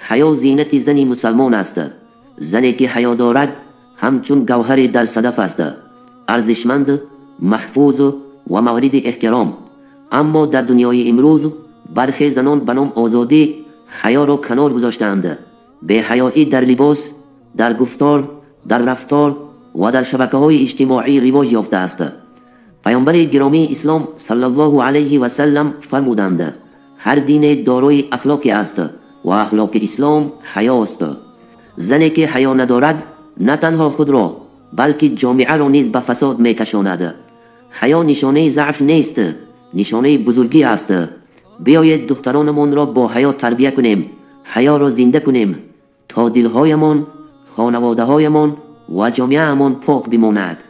حیا زینت زنی مسلمان است. زنی که حیا دارد همچون گوهر در صدف است، ارزشمند، محفوظ و مورد احترام. اما در دنیای امروز برخی زنان به نام آزادی حیا را کنار گذاشتند. بی‌حیایی در لباس، در گفتار، در رفتار و در شبکه‌های اجتماعی رواج یافته است. پیامبر گرامی اسلام صلی الله علیه و سلم فرمودند هر دین دارای اخلاقی است و اخلاق اسلام حیا است. زنی که حیا ندارد نه تنها خود را بلکه جامعه را نیز به فساد میکشاند. حیا نشانه ضعف نیست، نشانه بزرگی است. بیایید دخترانمان را با حیا تربیت کنیم، حیا را زنده کنیم تا دلهایمان، خانواده‌هایمان و جامعه‌مان پاک بماند.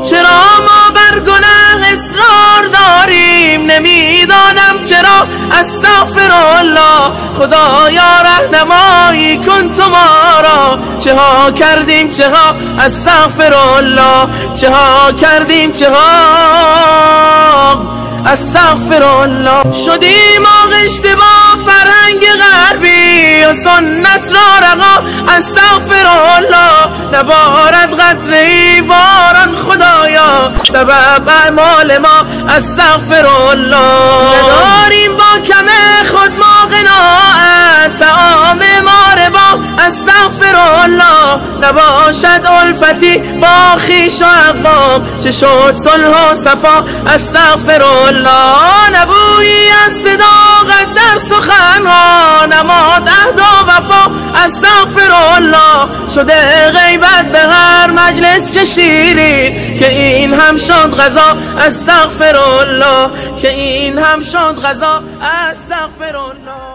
چرا ما بر گناه اصرار داریم؟ نمیدانم چرا. استغفرالله، خدایا راهنمایی کن تو ما را. چه ها کردیم چه ها، استغفرالله، چه ها کردیم چه ها، استغفرالله. شدیم آغشته با فرهنگ غربی و سنت را رقا. استغفرالله، نبارد قطره‌ای باران خدایا سبب اعمال ما. استغفرالله، نداریم با کم خود ما قناعت، طعام ما ربا. استغفرالله، نباشد الفتی با خویش و اقوام، چه شد صلح و صفا. استغفرالله، نبویی از صداقت در سخنها، نماد عهد و وفا. استغفرالله، شده غیبت به هر مجلس چه شیرین، که این هم شد غذا. استغفرالله، که این هم شد غذا. استغفرالله.